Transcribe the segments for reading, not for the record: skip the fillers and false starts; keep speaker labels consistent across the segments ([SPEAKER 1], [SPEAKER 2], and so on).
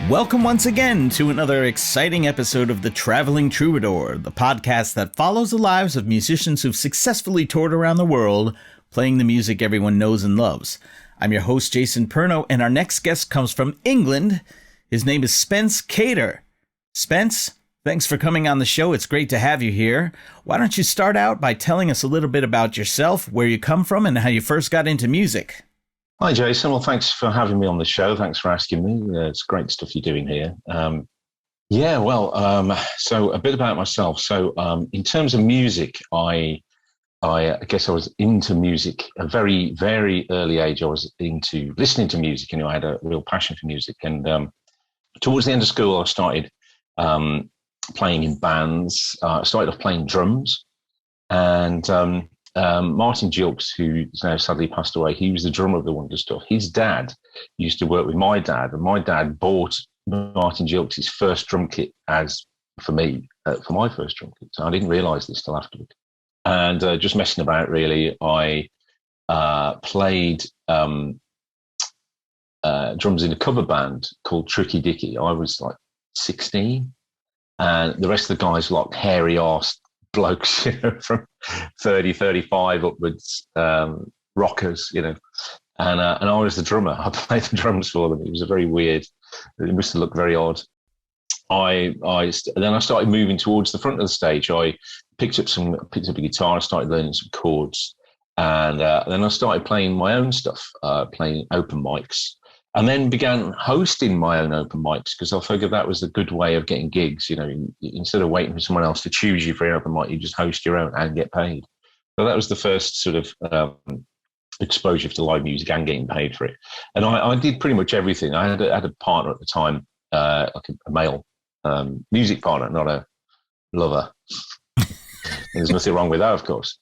[SPEAKER 1] Welcome once again to another exciting episode of the Traveling Troubadour, the podcast that follows the lives of musicians who've successfully toured around the world, playing the music everyone knows and loves. I'm your host, Jason Perno, and our next guest comes from England. His name is Spence Cater. Spence, thanks for coming on the show. It's great to have you here. Why don't you start out by telling us a little bit about yourself, where you come from, and how you first got into music?
[SPEAKER 2] Hi, Jason. Well, thanks for having me on the show. Thanks for asking me. It's great stuff you're doing here. So a bit about myself. So in terms of music, I guess I was into music at a very, very early age. I was into listening to music. I had a real passion for music. And towards the end of school, I started playing in bands. I started off playing drums. And Martin Gilks, who's now sadly passed away, he was the drummer of the Wonder Stuff. His dad used to work with my dad, and my dad bought Martin Gilks his first drum kit for my first drum kit. So I didn't realise this till afterward. And just messing about, really, I played drums in a cover band called Tricky Dicky. I was like 16, and the rest of the guys were like hairy-arsed blokes, from 30, 35 upwards, rockers, and I was the drummer. I played the drums for them. It was a very weird, it must have looked very odd. Then I started moving towards the front of the stage. I picked up a guitar, I started learning some chords, and then I started playing my own stuff, playing open mics, and then began hosting my own open mics, because I figured that was a good way of getting gigs. Instead of waiting for someone else to choose you for an open mic, you just host your own and get paid. So that was the first sort of exposure to live music and getting paid for it. And I did pretty much everything. I had a partner at the time, like a male music partner, not a lover. There's nothing wrong with that, of course.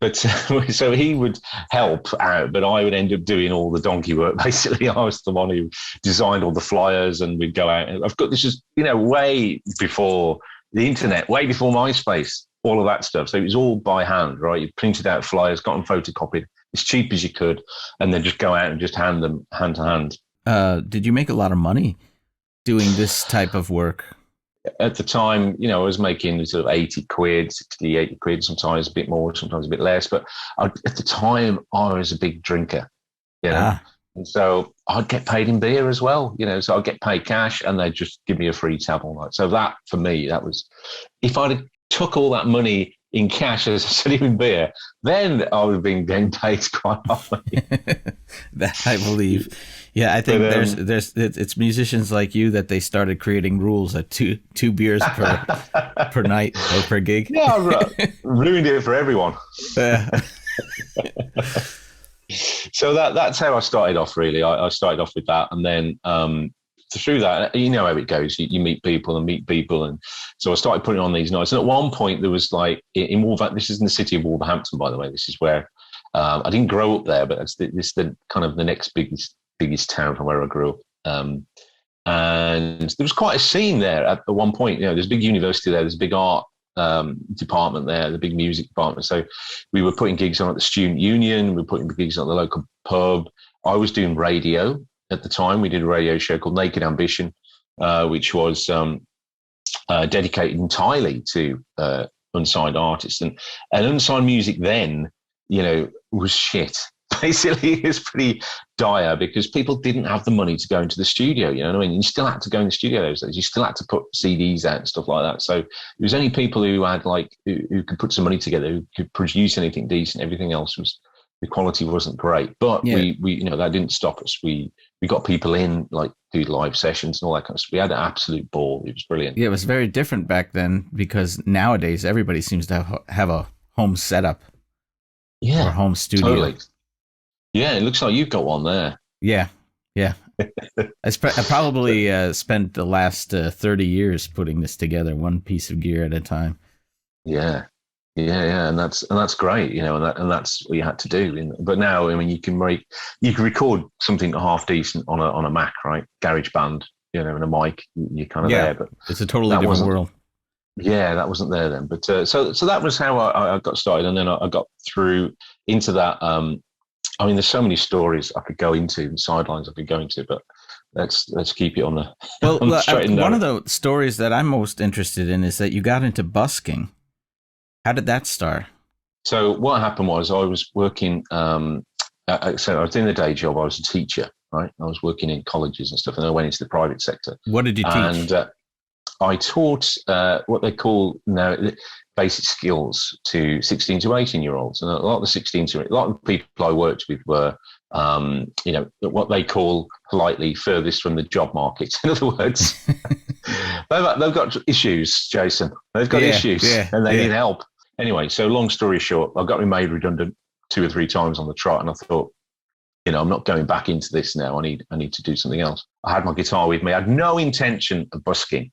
[SPEAKER 2] But so he would help out, but I would end up doing all the donkey work. Basically, I was the one who designed all the flyers, and we'd go out. I've got this is way before the internet, way before MySpace, all of that stuff. So it was all by hand, right? You printed out flyers, got them photocopied as cheap as you could, and then just go out and just hand them hand to hand.
[SPEAKER 1] Did you make a lot of money doing this type of work?
[SPEAKER 2] At the time, I was making sort of 80 quid, 60, 80 quid, sometimes a bit more, sometimes a bit less. But at the time, I was a big drinker, And so I'd get paid in beer as well, So I'd get paid cash, and they'd just give me a free tab all night. So that, for me, that was, if I'd have took all that money in cash as instead of in beer, then I would have been getting paid quite highly.
[SPEAKER 1] That I believe. Yeah, I think it's musicians like you that they started creating rules at two beers per night or per gig.
[SPEAKER 2] Yeah, ruined it for everyone. So that's how I started off. Really, I started off with that, and then through that, how it goes. You meet people, and so I started putting on these nights. And at one point, there was like in Wolverhampton. This is in the city of Wolverhampton, by the way. This is where I didn't grow up there, but this is the kind of the next biggest town from where I grew up. And there was quite a scene there at one point. There's a big university there. There's a big art department there, the big music department. So we were putting gigs on at the student union. We were putting gigs on at the local pub. I was doing radio at the time. We did a radio show called Naked Ambition, which was dedicated entirely to unsigned artists. And unsigned music then, was shit. Basically, it's pretty dire because people didn't have the money to go into the studio. You know what I mean? You still had to go in the studio those days. You still had to put CDs out and stuff like that. So it was only people who had who could put some money together, who could produce anything decent. Everything else the quality wasn't great. But we that didn't stop us. We got people in, do live sessions and all that kind of stuff. We had an absolute ball. It was brilliant.
[SPEAKER 1] Yeah, it was very different back then because nowadays everybody seems to have a home setup.
[SPEAKER 2] Yeah,
[SPEAKER 1] or home studio.
[SPEAKER 2] Totally. Yeah, it looks like you've got one there.
[SPEAKER 1] Yeah. I probably spent the last 30 years putting this together, one piece of gear at a time.
[SPEAKER 2] Yeah, and that's great, and that's what you had to do. But now, you can record something half decent on a Mac, right? GarageBand, and a mic. You're kind of there, but
[SPEAKER 1] it's a totally different world.
[SPEAKER 2] Yeah, that wasn't there then. But so that was how I got started, and then I got through into that. There's so many stories I could go into and sidelines I could go into, but let's keep it on the
[SPEAKER 1] Well,
[SPEAKER 2] on the straight and
[SPEAKER 1] one
[SPEAKER 2] narrow.
[SPEAKER 1] of the stories that I'm most interested in is that you got into busking. How did that start?
[SPEAKER 2] So what happened was I was working. So I was doing the day job. I was a teacher, right? I was working in colleges and stuff, and I went into the private sector.
[SPEAKER 1] What did you teach?
[SPEAKER 2] And I taught what they call now basic skills to 16 to 18-year-olds. And a lot of the a lot of people I worked with were, what they call politely furthest from the job market. In other words, they've got issues, Jason. They've got issues and they need help. Anyway, so long story short, I got made redundant 2 or 3 times on the trot, and I thought, I'm not going back into this now. I need to do something else. I had my guitar with me. I had no intention of busking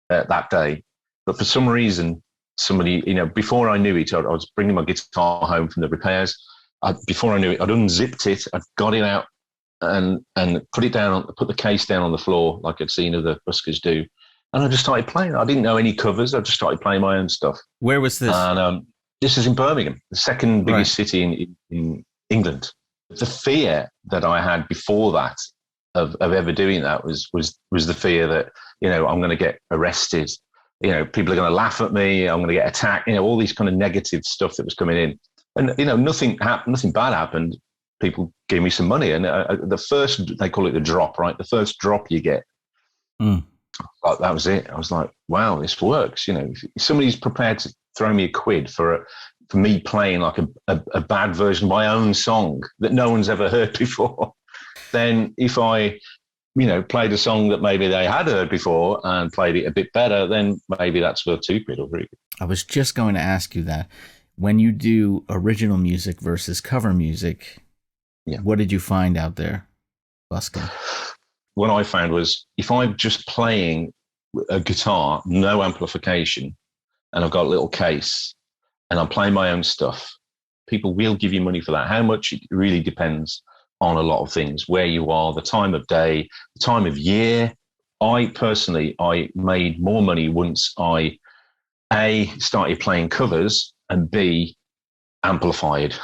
[SPEAKER 2] that day, but for some reason, somebody, before I knew it, I was bringing my guitar home from the repairs. Before I knew it, I'd unzipped it, I'd got it out, and put the case down on the floor like I'd seen other buskers do, and I just started playing. I didn't know any covers. I just started playing my own stuff.
[SPEAKER 1] Where was this?
[SPEAKER 2] And this is in Birmingham, the second biggest city in England. The fear that I had before that of ever doing that was the fear that, I'm going to get arrested. People are going to laugh at me. I'm going to get attacked. All these kind of negative stuff that was coming in. And, nothing bad happened. People gave me some money. And the first, they call it the drop, right? The first drop you get, like, that was it. I was like, wow, this works. If somebody's prepared to throw me a quid for me playing like a bad version of my own song that no one's ever heard before, then if I, played a song that maybe they had heard before and played it a bit better, then maybe that's worth 2 quid or 3 quid.
[SPEAKER 1] I was just going to ask you that. When you do original music versus cover music, what did you find out there busking?
[SPEAKER 2] What I found was if I'm just playing a guitar, no amplification, and I've got a little case, and I'm playing my own stuff, people will give you money for that. How much? It really depends on a lot of things, where you are, the time of day, the time of year. I made more money once I, A, started playing covers, and B, amplified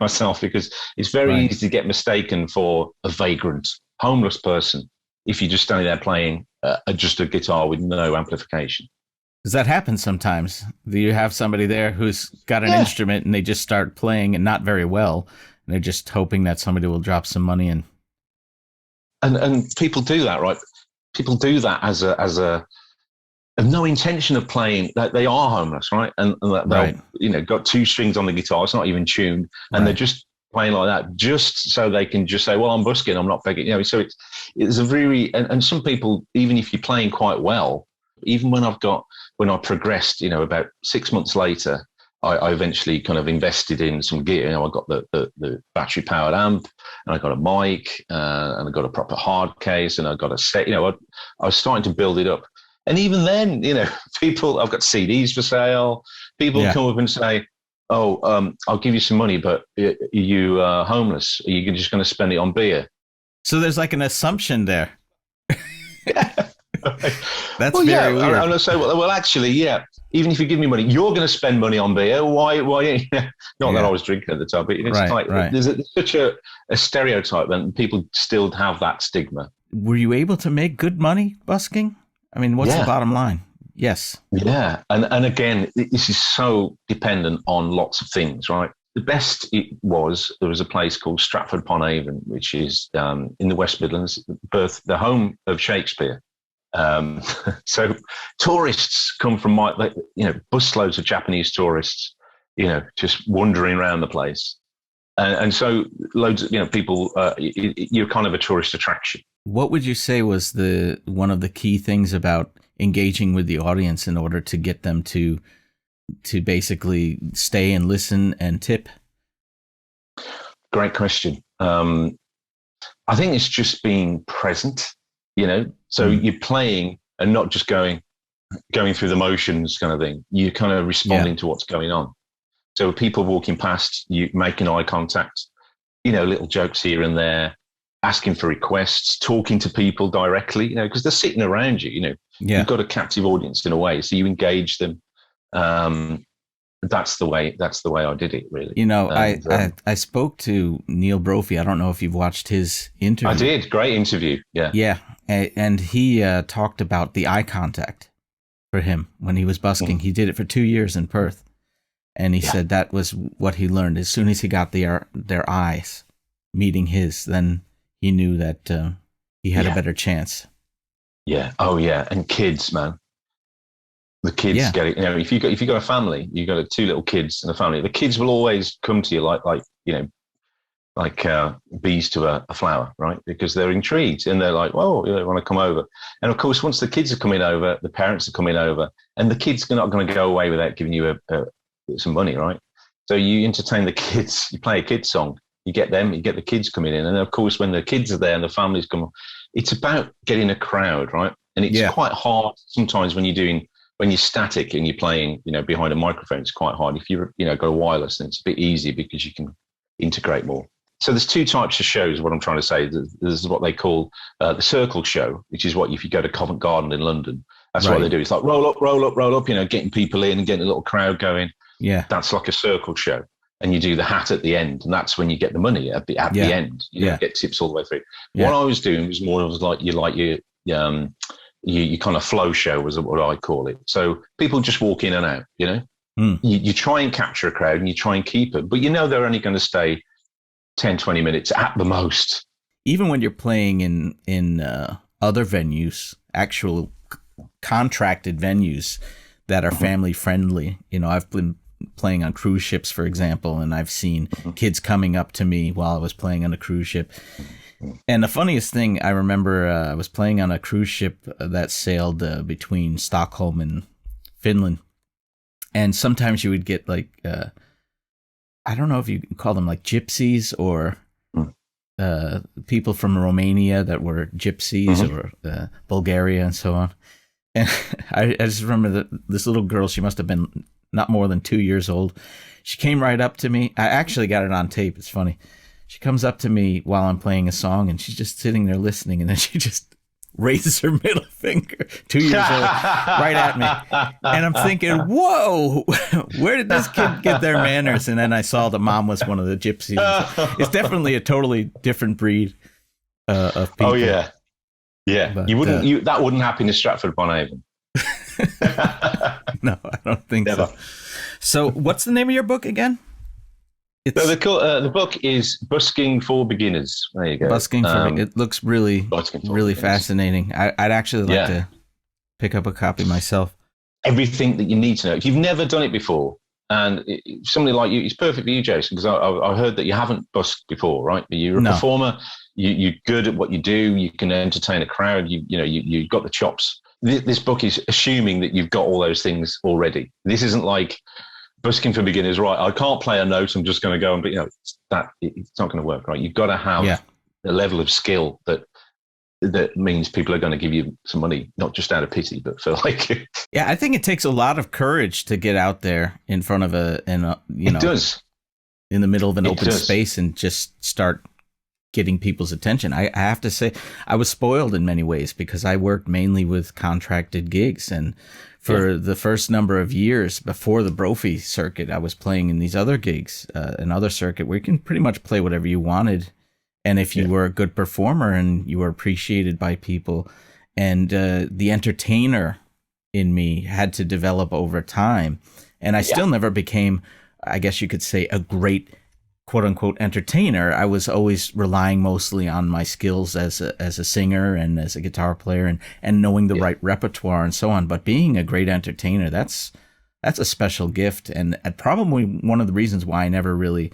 [SPEAKER 2] myself, because it's very easy to get mistaken for a vagrant, homeless person if you're just standing there playing just a guitar with no amplification.
[SPEAKER 1] Does that happen sometimes? Do you have somebody there who's got an instrument and they just start playing and not very well, and they're just hoping that somebody will drop some money in?
[SPEAKER 2] And people do that, right? People do that as a no intention of playing. They are homeless, right? And they'll, got 2 strings on the guitar. It's not even tuned, and they're just playing like that just so they can just say, well, I'm busking, I'm not begging. So it's a very, and some people, even if you're playing quite well, even when I progressed, about 6 months later, I eventually kind of invested in some gear. I got the battery powered amp, and I got a mic, and I got a proper hard case, and I got a set. I was starting to build it up. And even then, people, I've got CDs for sale. People come up and say, oh, I'll give you some money, but are you homeless? Are you just going to spend it on beer?
[SPEAKER 1] So there's like an assumption there. That's
[SPEAKER 2] very
[SPEAKER 1] weird.
[SPEAKER 2] And I say, well, actually, even if you give me money, you're going to spend money on beer. Why? Not that I was drinking at the time, but it's there's such a stereotype, and people still have that stigma.
[SPEAKER 1] Were you able to make good money busking? I mean, what's the bottom line? Yes. Yeah.
[SPEAKER 2] And again, this is so dependent on lots of things, right? The best there was a place called Stratford-upon-Avon, which is in the West Midlands, the home of Shakespeare. So tourists come from busloads of Japanese tourists, just wandering around the place. And so loads of, people, you're kind of a tourist attraction.
[SPEAKER 1] What would you say was one of the key things about engaging with the audience in order to get them to basically stay and listen and tip?
[SPEAKER 2] Great question. I think it's just being present, so you're playing and not just going through the motions kind of thing. You're kind of responding to what's going on. So people walking past, you making eye contact, little jokes here and there, asking for requests, talking to people directly, because they're sitting around you, You've got a captive audience in a way, so you engage them. That's the way I did it, really.
[SPEAKER 1] I spoke to Neil Brophy. I don't know if you've watched his interview.
[SPEAKER 2] I did. Great interview. Yeah.
[SPEAKER 1] Yeah. and he talked about the eye contact for him when he was busking. He did it for 2 years in Perth, and he said that was what he learned. As soon as he got their eyes meeting his, then he knew that he had a better chance.
[SPEAKER 2] Yeah. Oh yeah. And kids, man. The kids get it. You know, if you got a family, you got 2 little kids in a family. The kids will always come to you like bees to a flower, right? Because they're intrigued and they're like, "Well, they want to come over." And of course, once the kids are coming over, the parents are coming over, and the kids are not going to go away without giving you some money, right? So you entertain the kids. You play a kids song. You get them. You get the kids coming in, and of course, when the kids are there and the families come, it's about getting a crowd, right? And it's quite hard sometimes when you're static and you're playing, behind a microphone. It's quite hard. If you go wireless, then it's a bit easier because you can integrate more. So there's 2 types of shows. What I'm trying to say, there's what they call the circle show, which is what if you go to Covent Garden in London, that's what they do. It's like roll up, getting people in and getting a little crowd going. Yeah, that's like a circle show, and you do the hat at the end, and that's when you get the money at the end. You get tips all the way through. What I was doing was more of your kind of flow show was what I call it. So people just walk in and out. You try and capture a crowd and you try and keep it, but they're only going to stay 10, 20 minutes at the most.
[SPEAKER 1] Even when you're playing in other venues, actual contracted venues that are family friendly, I've been playing on cruise ships, for example, and I've seen kids coming up to me while I was playing on a cruise ship. And the funniest thing, I remember I was playing on a cruise ship that sailed between Stockholm and Finland. And sometimes you would get I don't know if you call them like gypsies or people from Romania that were gypsies or Bulgaria and so on. And I just remember that this little girl, she must have been not more than 2 years old. She came right up to me. I actually got it on tape. It's funny. She comes up to me while I'm playing a song, and she's just sitting there listening, and then she just raises her middle finger, 2 years old, right at me. And I'm thinking, whoa, where did this kid get their manners? And then I saw the mom was one of the gypsies. It's definitely a totally different breed of people.
[SPEAKER 2] Oh, yeah. Yeah. But, that wouldn't happen in Stratford-upon-Avon.
[SPEAKER 1] No, I don't think Never. So what's the name of your book again?
[SPEAKER 2] The book is Busking for Beginners. There you go.
[SPEAKER 1] Busking for it looks really fascinating. I'd actually like to pick up a copy myself.
[SPEAKER 2] Everything that you need to know. If you've never done it before, and somebody like you, it's perfect for you, Jason, because I heard that you haven't busked before, right? You're a performer. You're good at what you do. You can entertain a crowd. You've got the chops. This book is assuming that you've got all those things already. This isn't like busking for beginners, right? I can't play a note. I'm just going to go and, it's not going to work, right? You've got to have a level of skill that means people are going to give you some money, not just out of pity, but for
[SPEAKER 1] Yeah, I think it takes a lot of courage to get out there in front of it
[SPEAKER 2] does.
[SPEAKER 1] In the middle of an open space and just start getting people's attention. I have to say, I was spoiled in many ways because I worked mainly with contracted gigs, and for the first number of years before the Brophy circuit, I was playing in these other gigs, another circuit where you can pretty much play whatever you wanted. And if you were a good performer and you were appreciated by people, and the entertainer in me had to develop over time. And I still never became, I guess you could say, a great quote unquote entertainer. I was always relying mostly on my skills as a singer and as a guitar player and knowing the right repertoire and so on. But being a great entertainer, that's a special gift. And probably one of the reasons why I never really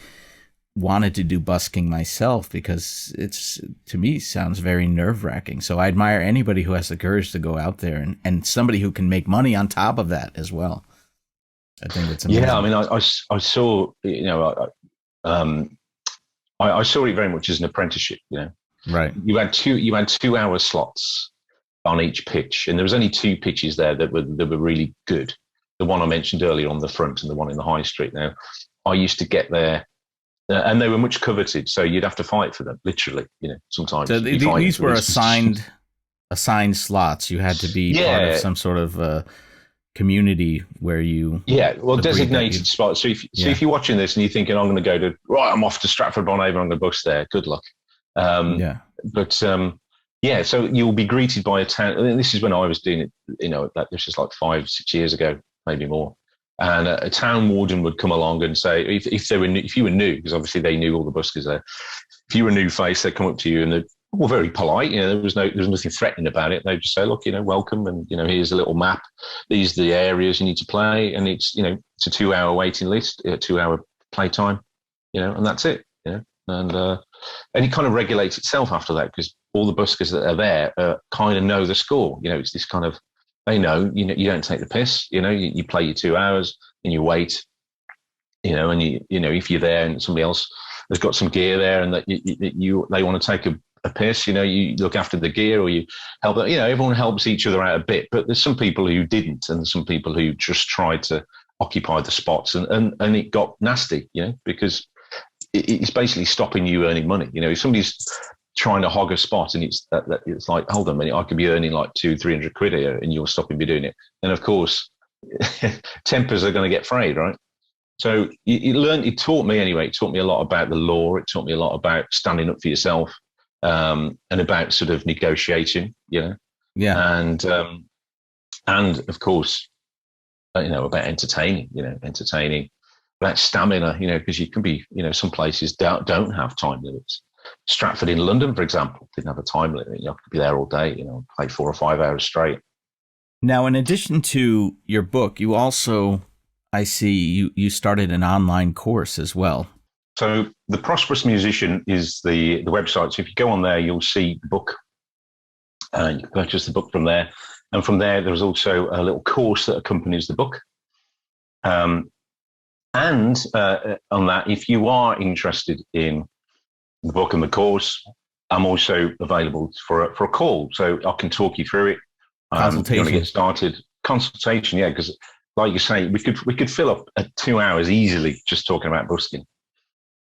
[SPEAKER 1] wanted to do busking myself, because it's, to me, sounds very nerve-wracking. So I admire anybody who has the courage to go out there and somebody who can make money on top of that as well. I think it's amazing.
[SPEAKER 2] Yeah, I mean, I saw, I saw it very much as an apprenticeship, Right. You had 2 hour slots on each pitch, and there was only 2 pitches there that were really good. The one I mentioned earlier on the front and the one in the high street. Now, I used to get there, and they were much coveted, so you'd have to fight for them, literally. Sometimes.
[SPEAKER 1] So these were assigned slots. You had to be part of some sort of community where you
[SPEAKER 2] designated spots. So if you're watching this and you're thinking, I'm going to go to I'm off to Stratford-upon-Avon, I'm going to bus there, good luck. But Yeah, so you'll be greeted by a town. And this is when I was doing it. This was like 5-6 years ago, maybe more. And a town warden would come along and say, if you were new, because obviously they knew all the buskers there. If you were a new face, they'd come up to you and they're all very polite. There was nothing threatening about it. They'd just say, look, welcome, and here's a little map. These are the areas you need to play, and it's a 2-hour waiting list, 2-hour playtime, and that's it. And it kind of regulates itself after that, because all the buskers that are there kind of know the score. It's this kind of, they know, you don't take the piss, you play your 2 hours and you wait, and if you're there and somebody else has got some gear there and that they want to take a piss, you look after the gear or you help, everyone helps each other out a bit, but there's some people who didn't, and some people who just tried to occupy the spots, and it got nasty, because it's basically stopping you earning money. If somebody's trying to hog a spot and it's like, hold on a minute, I could be earning like 200-300 quid here and you're stopping me doing it. And of course, tempers are going to get frayed, right? So it taught me anyway, it taught me a lot about the law. It taught me a lot about standing up for yourself, and about sort of negotiating, Yeah. And of course, about entertaining, about stamina, because you can be, some places don't have time limits. Stratford in London, for example, didn't have a time limit. You could be there all day, play 4 or 5 hours straight.
[SPEAKER 1] Now, in addition to your book, you also, I see, you started an online course as well.
[SPEAKER 2] So the Prosperous Musician is the website. So if you go on there, you'll see the book. You can purchase the book from there. And from there's also a little course that accompanies the book. And on that, if you are interested in the book and the course, I'm also available for a call, so I can talk you through it.
[SPEAKER 1] Consultation.
[SPEAKER 2] You want to get started? Consultation, yeah, because like you say, we could fill up 2 hours easily just talking about busking.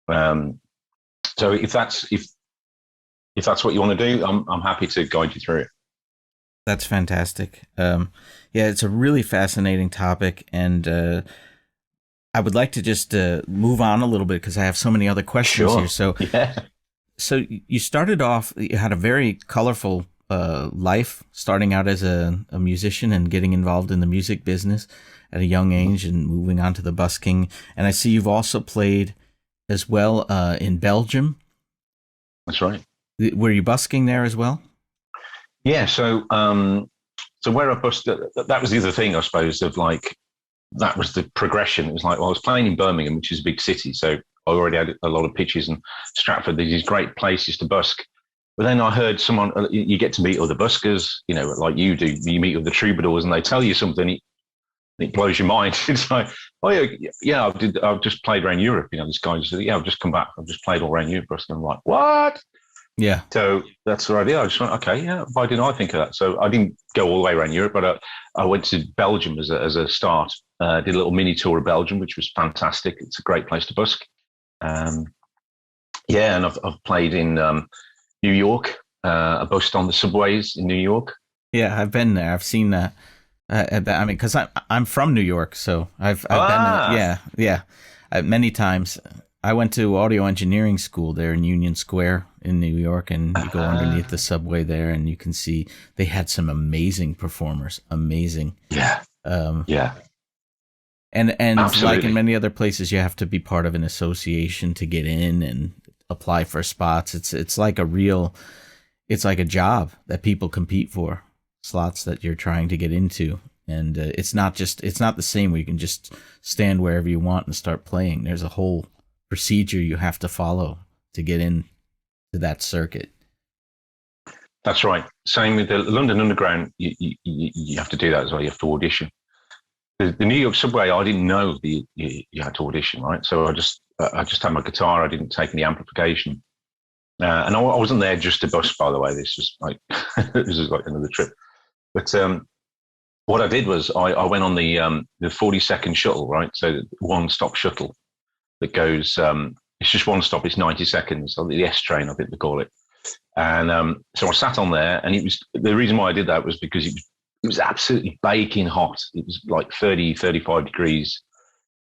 [SPEAKER 2] So if that's what you want to do, I'm happy to guide you through it.
[SPEAKER 1] That's fantastic. Yeah, it's a really fascinating topic, and I would like to just move on a little bit because I have so many other questions here. So, So you started off, you had a very colorful life, starting out as a musician and getting involved in the music business at a young age and moving on to the busking. And I see you've also played as well in Belgium.
[SPEAKER 2] That's right.
[SPEAKER 1] Were you busking there as well?
[SPEAKER 2] Yeah. So where I busked, that was the other thing, I suppose, of like, that was the progression. It was like, well, I was playing in Birmingham, which is a big city. So I already had a lot of pitches, and Stratford, these great places to busk. But then I heard someone, you get to meet other buskers, like you do. You meet with the Troubadours and they tell you something, it blows your mind. It's like, oh yeah, I've just played around Europe. This guy said, yeah, I've just come back. I've just played all around Europe. And I'm like, what?
[SPEAKER 1] Yeah.
[SPEAKER 2] So that's the idea. I just went, okay, yeah, why didn't I think of that? So I didn't go all the way around Europe, but I went to Belgium as a start. Did a little mini tour of Belgium, which was fantastic. It's a great place to busk. And I've played in New York. I busked on the subways in New York.
[SPEAKER 1] Yeah, I've been there. I've seen that. I mean, because I'm from New York, so I've been there. Yeah. Many times. I went to audio engineering school there in Union Square in New York, and you go underneath the subway there, and you can see they had some amazing performers. Amazing.
[SPEAKER 2] Yeah. Yeah.
[SPEAKER 1] And
[SPEAKER 2] Absolutely.
[SPEAKER 1] Like in many other places, you have to be part of an association to get in and apply for spots. It's like a job that people compete for, slots that you're trying to get into. And it's not the same where you can just stand wherever you want and start playing. There's a whole procedure you have to follow to get in to that circuit.
[SPEAKER 2] That's right. Same with the London Underground. You have to do that as well. You have to audition. The New York subway, I didn't know you had to audition, right? So I just had my guitar. I didn't take any amplification, and I wasn't there just to busk. By the way, this was like another trip. But what I did was I went on the 40-second shuttle, right? So one-stop shuttle that goes. It's just one stop. It's 90 seconds. The S train, I think they call it. And so I sat on there, and it was the reason why I did that was because it was absolutely baking hot. It was like 30, 35 degrees,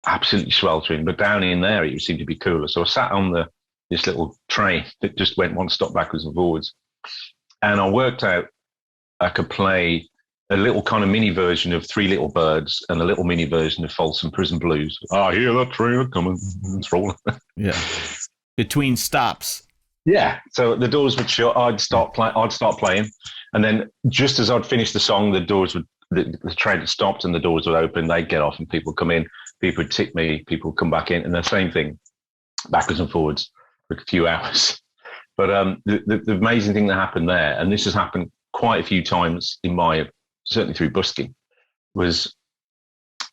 [SPEAKER 2] absolutely sweltering. But down in there, it seemed to be cooler. So I sat on this little train that just went one stop backwards and forwards. And I worked out I could play a little kind of mini version of Three Little Birds and a little mini version of Folsom Prison Blues. I hear that train coming. It's rolling.
[SPEAKER 1] Yeah. Between stops.
[SPEAKER 2] Yeah. So the doors would shut. I'd start playing. And then just as I'd finish the song, the train had stopped and the doors would open. They'd get off and people would come in. People would tip me. People would come back in. And the same thing, backwards and forwards for a few hours. But the amazing thing that happened there, and this has happened quite a few times certainly through busking, was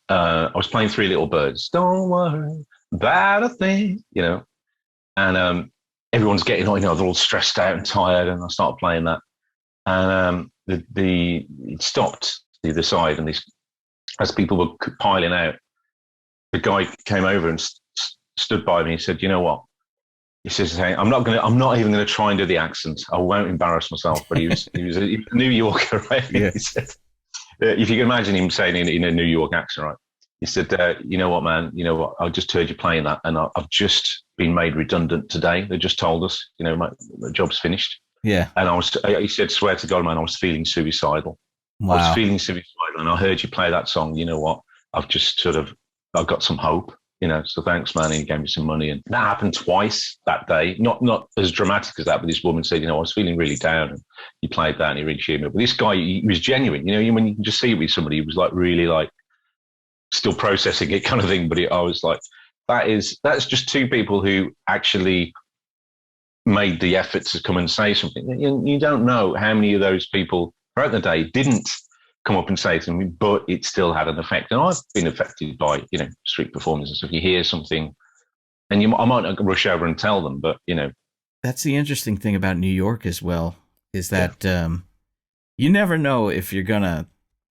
[SPEAKER 2] I was playing Three Little Birds. Don't worry about a thing, and everyone's getting on, they're all stressed out and tired, and I started playing that, and it stopped the other side, and as people were piling out, the guy came over and stood by me and said, "You know what?" He says, "Hey, I'm not even going to try and do the accent. I won't embarrass myself." But he was a New Yorker, right? Yeah. He said, if you can imagine him saying in a New York accent, right? He said, "You know what, man? You know what? I just heard you playing that, and I've just been made redundant today. They just told us, my job's finished." Yeah. And he said, "Swear to God, man, I was feeling suicidal. Wow. I was feeling suicidal, and I heard you play that song. You know what? I've got some hope." So thanks, man. And he gave me some money. And that happened twice that day. Not as dramatic as that, but this woman said, I was feeling really down. And he played that and he really cheered me up. But this guy, he was genuine. When you can just see it with somebody, he was like really like still processing it kind of thing. But I was like, that's just two people who actually made the effort to come and say something. You don't know how many of those people throughout the day didn't come up and say something, but it still had an effect. And I've been affected by, street performers and stuff. You hear something and I might not rush over and tell them, but,
[SPEAKER 1] That's the interesting thing about New York as well, is that you never know if you're going to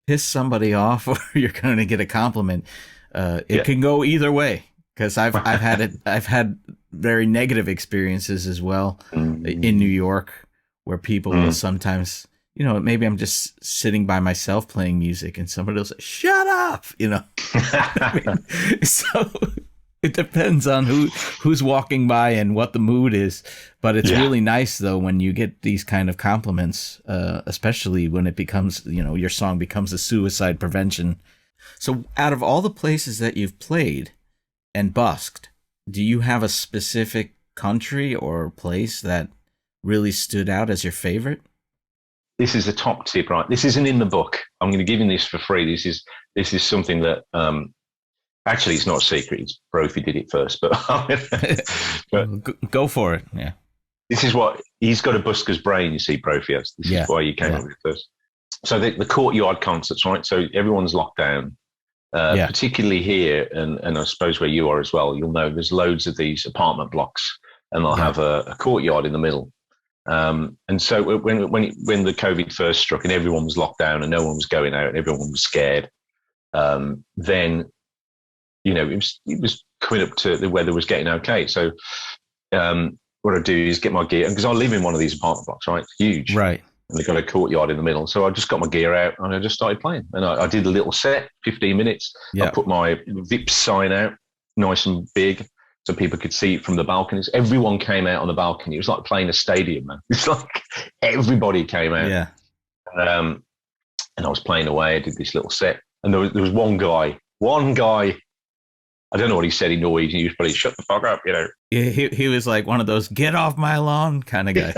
[SPEAKER 1] piss somebody off or you're going to get a compliment. It can go either way, because I've had very negative experiences as well in New York, where people will sometimes, maybe I'm just sitting by myself playing music and somebody will say, "Shut up," So it depends on who's walking by and what the mood is. But it's really nice, though, when you get these kind of compliments, especially when it becomes, your song becomes a suicide prevention. So out of all the places that you've played and busked, do you have a specific country or place that really stood out as your favorite?
[SPEAKER 2] This is a top tip, right? This isn't in the book. I'm going to give you this for free. This is something that actually it's not a secret. It's Brophy did it first, but
[SPEAKER 1] go for it. Yeah,
[SPEAKER 2] this is what he's got, a busker's brain. You see, Brophy has. This is why you came up with it first. So the courtyard concerts, right? So everyone's locked down, particularly here, and I suppose where you are as well. You'll know there's loads of these apartment blocks, and they'll have a courtyard in the middle. And so when the COVID first struck and everyone was locked down and no one was going out and everyone was scared, then it was coming up to the weather was getting okay. So what I do is get my gear, because I live in one of these apartment blocks, right? It's huge,
[SPEAKER 1] right?
[SPEAKER 2] And they've got a courtyard in the middle. So I just got my gear out and I just started playing. And I did a little set, 15 minutes. I put my Vips sign out, nice and big, so people could see it from the balconies. Everyone came out on the balcony. It was like playing a stadium, man. It's like everybody came out.
[SPEAKER 1] Yeah.
[SPEAKER 2] And I was playing away. I did this little set. And there was one guy, I don't know what he said in Norwegian. He was probably, "Shut the fuck up,"
[SPEAKER 1] He was like one of those "get off my lawn" kind of guys.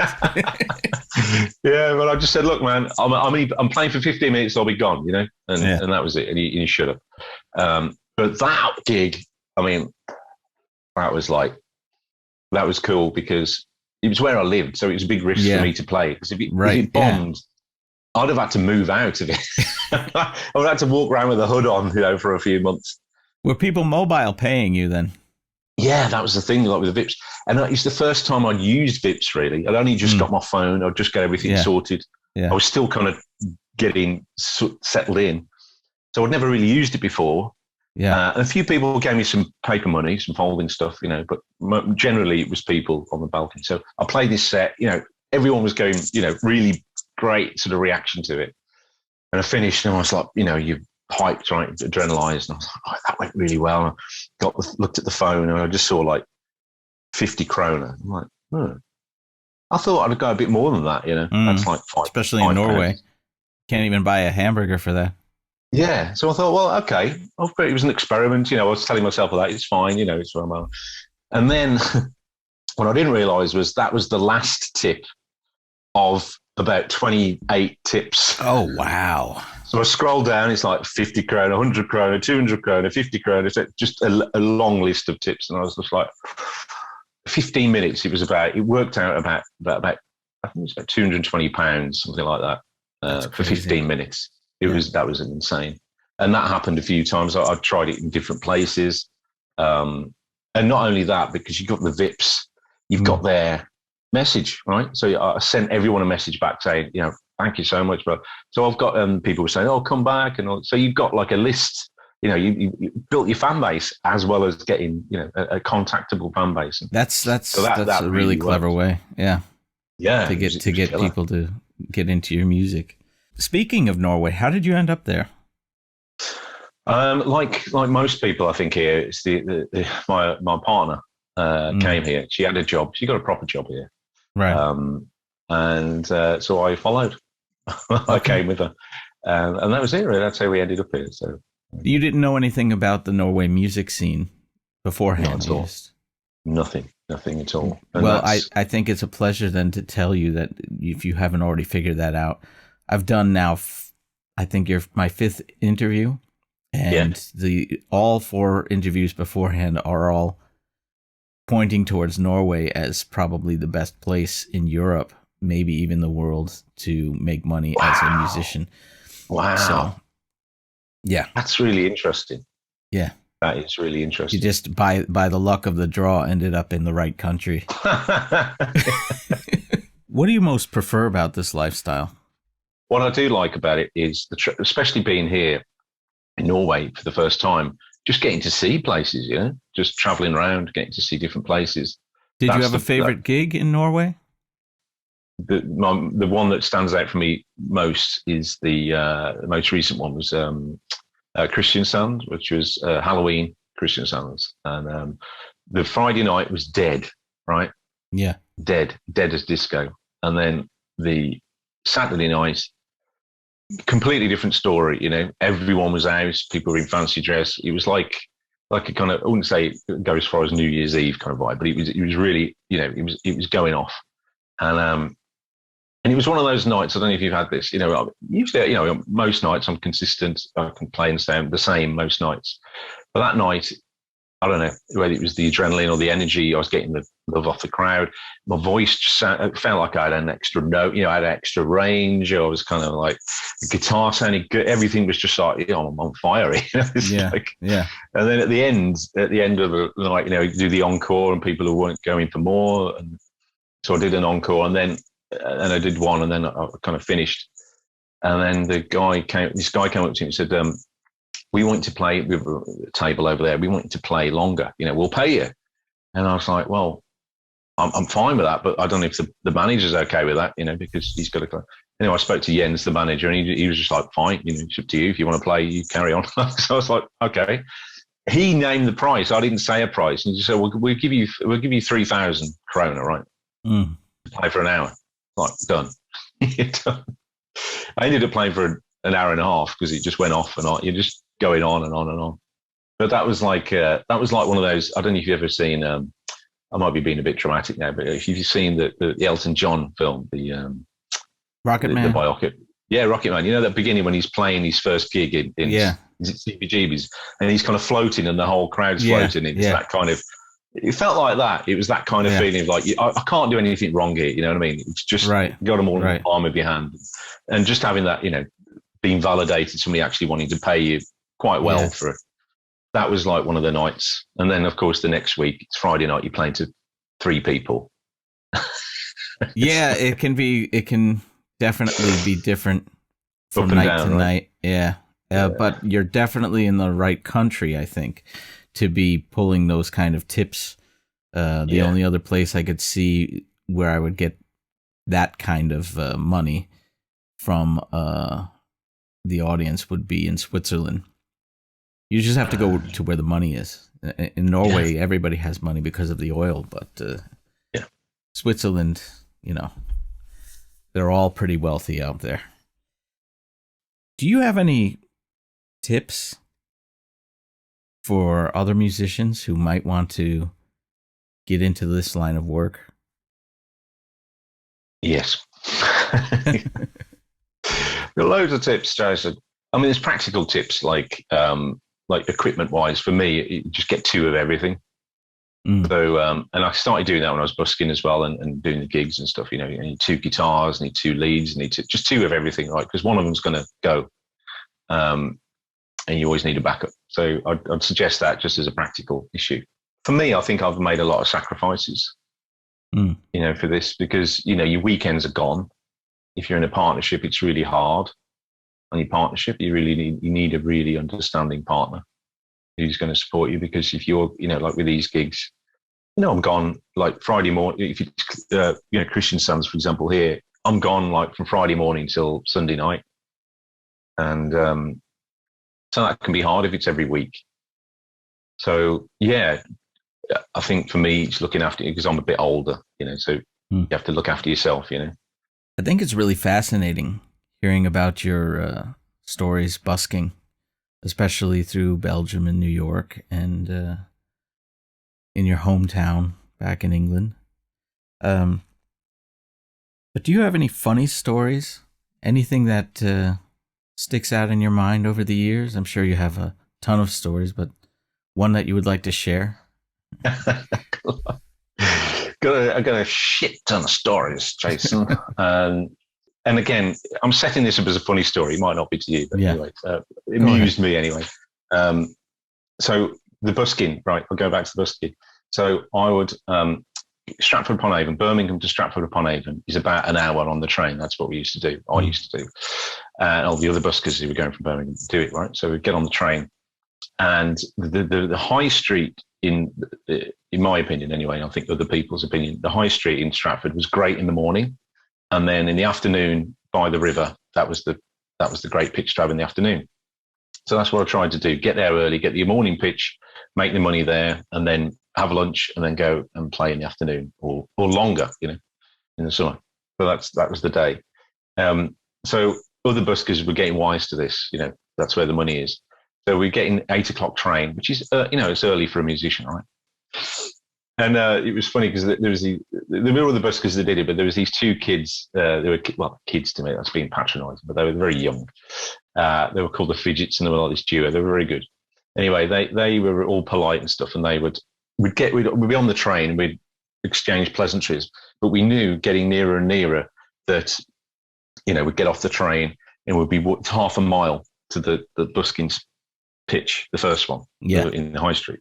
[SPEAKER 2] Yeah, but I just said, "Look, man, I'm playing for 15 minutes. I'll be gone," and that was it. And he shut up. But that gig, that was cool because it was where I lived. So it was a big risk for me to play. Because if it bombed, I'd have had to move out of it. I would have had to walk around with a hood on, for a few months.
[SPEAKER 1] Were people mobile paying you then?
[SPEAKER 2] Yeah, that was the thing, like with the Vips. And it's the first time I'd used Vips, really. I'd only just got my phone. I'd just get everything sorted. Yeah. I was still kind of getting settled in. So I'd never really used it before. Yeah. And a few people gave me some paper money, some folding stuff, but generally it was people on the balcony. So I played this set, everyone was going, really great sort of reaction to it. And I finished and I was like, you hyped, right, adrenalized. And I was like, oh, that went really well. And I looked at the phone and I just saw like 50 kroner. I'm like, I thought I'd go a bit more than that. That's like
[SPEAKER 1] especially in Norway.
[SPEAKER 2] £5.
[SPEAKER 1] Can't even buy a hamburger for that.
[SPEAKER 2] Yeah. So I thought, well, okay. It was an experiment. I was telling myself that it's fine. It's well. And then what I didn't realise was that was the last tip of about 28 tips.
[SPEAKER 1] Oh, wow.
[SPEAKER 2] So I scroll down, it's like 50 krona, 100 krona, 200 krona, 50 krona. It's just a long list of tips. And I was just like, 15 minutes. It worked out about I think it was about £220, something like that, for 15 minutes. That was insane. And that happened a few times. I tried it in different places. And not only that, because you've got the VIPs, you've got their message, right? So I sent everyone a message back saying, thank you so much, bro. So I've got people saying, "Oh, come back," and all. So you've got like a list. You built your fan base as well as getting a contactable fan base.
[SPEAKER 1] That's a really clever way. Yeah. To get people to get into your music. Speaking of Norway, how did you end up there?
[SPEAKER 2] Like most people, I think here, it's my partner came here. She had a job. She got a proper job here.
[SPEAKER 1] Right.
[SPEAKER 2] So I followed. I came with her, and that was it. Really. That's how we ended up here. So
[SPEAKER 1] you didn't know anything about the Norway music scene beforehand?
[SPEAKER 2] Not at all. Nothing at all. And
[SPEAKER 1] well, I think it's a pleasure then to tell you that if you haven't already figured that out, I've done now. I think you're my 5th interview, and all 4 interviews beforehand are all pointing towards Norway as probably the best place in Europe, maybe even the world, to make money as a musician.
[SPEAKER 2] Wow.
[SPEAKER 1] So, yeah. That's
[SPEAKER 2] really interesting.
[SPEAKER 1] Yeah.
[SPEAKER 2] That is really interesting.
[SPEAKER 1] You just, by the luck of the draw, ended up in the right country. What do you most prefer about this lifestyle?
[SPEAKER 2] What I do like about it is, especially being here in Norway for the first time, just getting to see places, just traveling around, getting to see different places.
[SPEAKER 1] Did you have a favorite gig in Norway?
[SPEAKER 2] The one that stands out for me most is the most recent one was Christian Sand, which was Halloween Christian Sands. And the Friday night was dead, right?
[SPEAKER 1] Yeah.
[SPEAKER 2] Dead as disco. And then the Saturday night, completely different story. Everyone was out, people were in fancy dress. It was like a kind of, I wouldn't say go as far as New Year's Eve kind of vibe, but it was really, it was going off. And it was one of those nights, I don't know if you've had this, usually, most nights I'm consistent, I can play and sound the same most nights. But that night, I don't know whether it was the adrenaline or the energy, I was getting the love off the crowd. My voice just it felt like I had an extra note, I had extra range. I was kind of like, the guitar sounded good. Everything was just like, I'm on fire.
[SPEAKER 1] Yeah.
[SPEAKER 2] And then at the end of the night, you do the encore and people who weren't going for more. And so I did an encore and I did one and then I kind of finished. And then this guy came up to me and said, we want to play with a table over there. We want you to play longer. We'll pay you. And I was like, well, I'm fine with that, but I don't know if the manager's okay with that, because he's got to. Anyway, I spoke to Jens, the manager, and he was just like, fine, it's up to you. If you want to play, you carry on. So I was like, okay. He named the price. I didn't say a price. And he just said, we'll give you 3,000 krona, right? To play for an hour. Like, done. Done. I ended up playing for an hour and a half because it just went off and on. You're just going on and on and on. But that was like one of those. I don't know if you've ever seen. I might be being a bit dramatic now, but if you've seen the Elton John film, the
[SPEAKER 1] Rocket Man,
[SPEAKER 2] the biopic, Rocket Man. That beginning when he's playing his first gig in CBGB's, and he's kind of floating, and the whole crowd's floating. It's that kind of. It felt like that. It was that kind of feeling of like I can't do anything wrong here. You know what I mean? It's just you got them all in the palm of your hand, and just having that, being validated, somebody actually wanting to pay you quite well for it. That was like one of the nights. And then, of course, the next week, it's Friday night, you're playing to 3 people.
[SPEAKER 1] Yeah, it can definitely be different from night to night. Yeah. But you're definitely in the right country, I think, to be pulling those kind of tips. The only other place I could see where I would get that kind of money from the audience would be in Switzerland. You just have to go to where the money is. In Norway, everybody has money because of the oil, but Switzerland, they're all pretty wealthy out there. Do you have any tips for other musicians who might want to get into this line of work?
[SPEAKER 2] Yes. There are loads of tips, Jason. I mean, there's practical tips like equipment wise. For me, you just get two of everything. So, and I started doing that when I was busking as well and doing the gigs and stuff. You need two guitars, need two leads, just two of everything, right? Because one of them's going to go, and you always need a backup. So I'd suggest that just as a practical issue. For me, I think I've made a lot of sacrifices, for this because your weekends are gone. If you're in a partnership, it's really hard. On your partnership, you need a really understanding partner who's going to support you. Because if you're, like with these gigs, I'm gone like Friday morning. If you, Christian Sons, for example, here, I'm gone like from Friday morning till Sunday night, and so that can be hard if it's every week. So yeah, I think for me, it's looking after you because I'm a bit older, so you have to look after yourself,
[SPEAKER 1] I think it's really fascinating hearing about your stories busking, especially through Belgium and New York and in your hometown back in England. But do you have any funny stories? Anything that sticks out in your mind over the years? I'm sure you have a ton of stories, but one that you would like to share?
[SPEAKER 2] I got a shit ton of stories, Jason. And again, I'm setting this up as a funny story. It might not be to you, but anyway, it amused me anyway. So the busking, right? I'll go back to the busking. So I would, Stratford-upon-Avon, Birmingham to Stratford-upon-Avon is about an hour on the train. That's what we used to do. I used to do. And all the other buskers who were going from Birmingham do it, right? So we'd get on the train. And the high street, in my opinion anyway, and I think other people's opinion, the high street in Stratford was great in the morning. And then in the afternoon by the river, that was the great pitch to have in the afternoon. So that's what I tried to do, get there early, get the morning pitch, make the money there, and then have lunch and then go and play in the afternoon or longer, in the summer. So that was the day. So other buskers were getting wise to this, that's where the money is. So we're getting 8 o'clock train, which is, it's early for a musician, right? And it was funny because there were other buskers that did it, but there was these two kids. They were kids to me. That's being patronising, but they were very young. They were called the Fidgets, and they were like this duo. They were very good. Anyway, they were all polite and stuff, and we'd be on the train, and we'd exchange pleasantries, but we knew getting nearer and nearer that we'd get off the train and we'd be half a mile to the busking pitch, the first one, in the high street.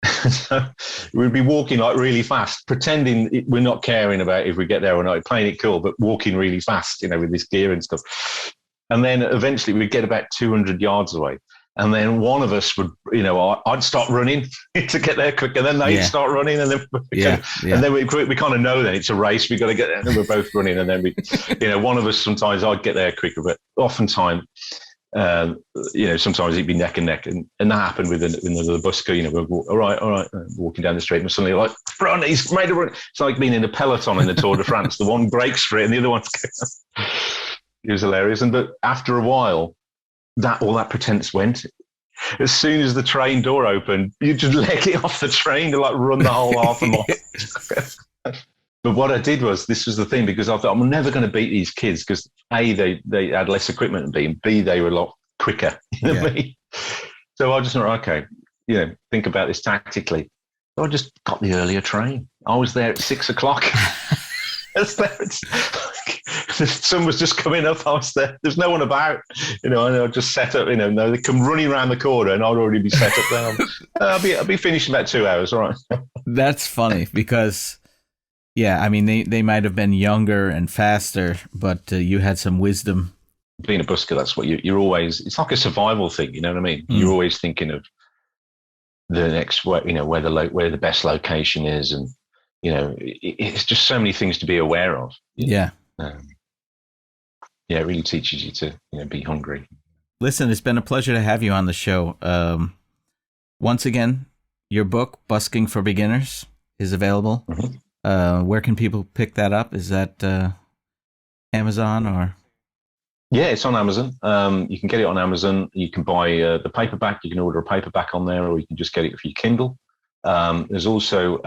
[SPEAKER 2] So we'd be walking like really fast, pretending we're not caring about if we get there or not, playing it cool, but walking really fast, with this gear and stuff. And then eventually we'd get about 200 yards away. And then one of us would, I'd start running to get there quicker. And then they'd start running. And then, and then we kind of know then it's a race. We've got to get there. And then we're both running. And then one of us, sometimes I'd get there quicker, but oftentimes, sometimes it'd be neck and neck. And that happened with the busker, we're all right, walking down the street and suddenly like, run, he's made a run. It's like being in a peloton in the Tour de France. The one breaks for it and the other one's going. It was hilarious. But after a while, all that pretense went. As soon as the train door opened, you just leg it off the train to like run the whole half a mile. But what I did was, this was the thing, because I thought I'm never going to beat these kids because A, they had less equipment than B, and B, they were a lot quicker than me. So I just thought, okay, think about this tactically. So I just got the earlier train. I was there at 6 o'clock. The sun was just coming up. I was there. There's no one about, and I just set up. They come running around the corner, and I'd already be set up there. I'll be finished in about 2 hours. All right.
[SPEAKER 1] That's funny because, I mean, they might have been younger and faster, but you had some wisdom.
[SPEAKER 2] Being a busker, that's what you're always. It's like a survival thing. You know what I mean? You're always thinking of the next, where the best location is, and it's just so many things to be aware of. It really teaches you to be hungry.
[SPEAKER 1] Listen, it's been a pleasure to have you on the show. Once again, your book, Busking for Beginners, is available Where can people pick that up? Is that Amazon or?
[SPEAKER 2] Yeah, it's on Amazon. You can get it on Amazon. You can buy the paperback. You can order a paperback on there, or you can just get it for your Kindle. There's also,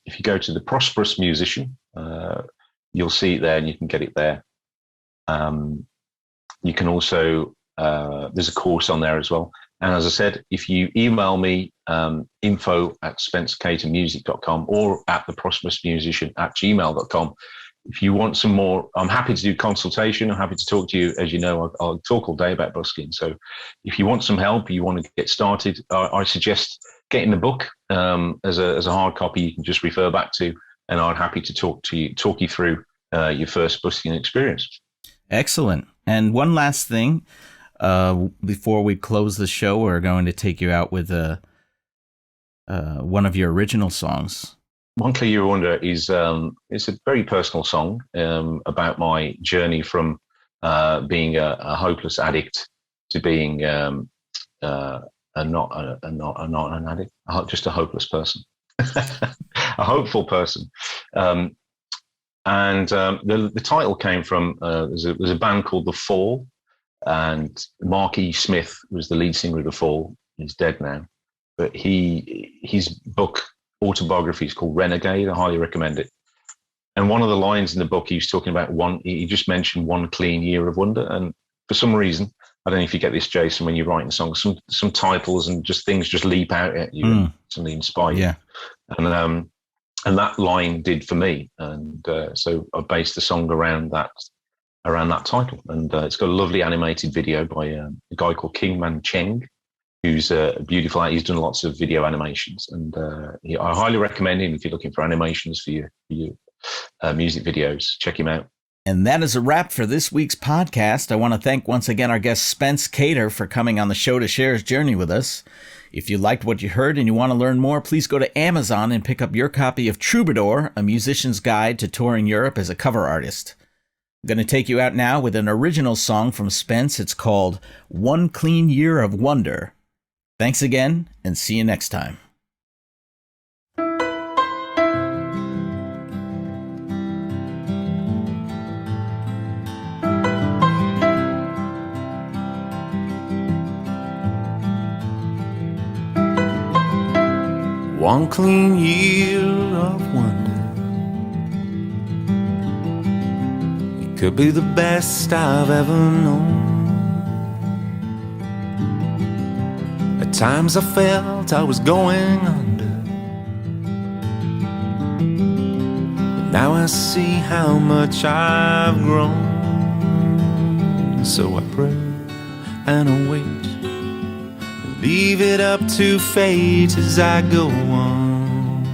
[SPEAKER 2] if you go to the Prosperous Musician, you'll see it there, and you can get it there. You can also, there's a course on there as well. And as I said, if you email me, info@spencecatermusic.com or at theprosperousmusician@gmail.com, if you want some more, I'm happy to do consultation. I'm happy to talk to you. As you know, I'll talk all day about busking. So if you want some help, you want to get started, I suggest getting the book as a hard copy you can just refer back to, and I'm happy to talk you through your first busking experience.
[SPEAKER 1] Excellent. And one last thing, before we close the show, we're going to take you out with one of your original songs.
[SPEAKER 2] One Clean Year of Wonder is it's a very personal song about my journey from being a hopeless addict to being not an addict, just a hopeless person, a hopeful person. And the title came from there's a band called The Fall, and Mark E. Smith was the lead singer of The Fall. He's dead now, but his book autobiography is called Renegade. I highly recommend it. And one of the lines in the book, he was talking about he just mentioned one clean year of wonder. And for some reason, I don't know if you get this, Jason, when you're writing songs, some titles and just things just leap out at you and suddenly inspire you.
[SPEAKER 1] Yeah.
[SPEAKER 2] And that line did for me. And so I based the song around that title. And it's got a lovely animated video by a guy called King Man Cheng, who's beautiful. He's done lots of video animations, and I highly recommend him if you're looking for animations for your music videos. Check him out.
[SPEAKER 1] And that is a wrap for this week's podcast. I want to thank once again our guest Spence Cater for coming on the show to share his journey with us. If you liked what you heard and you want to learn more, please go to Amazon and pick up your copy of Troubadour, A Musician's Guide to Touring Europe as a Cover Artist. I'm going to take you out now with an original song from Spence. It's called One Clean Year of Wonder. Thanks again, and see you next time.
[SPEAKER 3] One clean year of wonder, it could be the best I've ever known. At times I felt I was going under, but now I see how much I've grown. So I pray and I wait, leave it up to fate as I go on,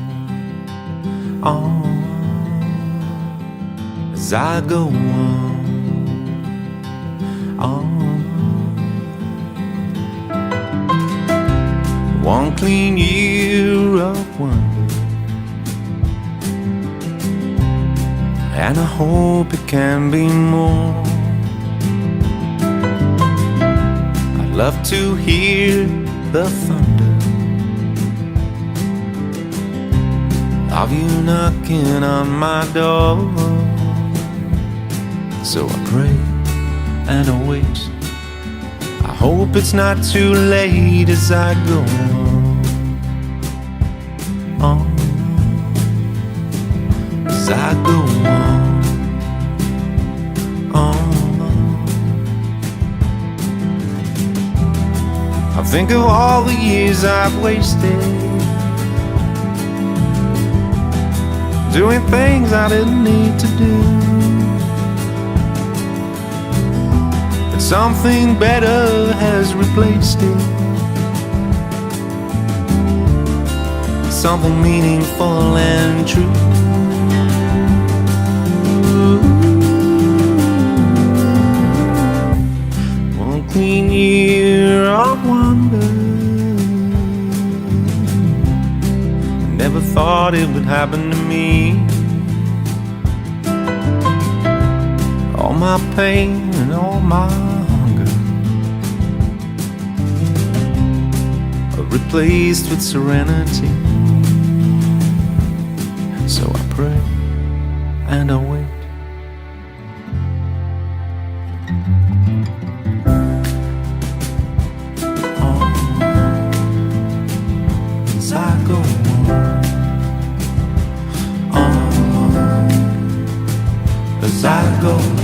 [SPEAKER 3] as I go on. One clean year of wonder, and I hope it can be more. I'd love to hear the thunder of you knocking on my door. So I pray and I wait, I hope it's not too late as I go on, as I go on. I think of all the years I've wasted doing things I didn't need to do, but something better has replaced it, something meaningful and true. One clean year of wonder, never thought it would happen to me. All my pain and all my hunger are replaced with serenity. So I pray pray and I wait. As I go on, as I go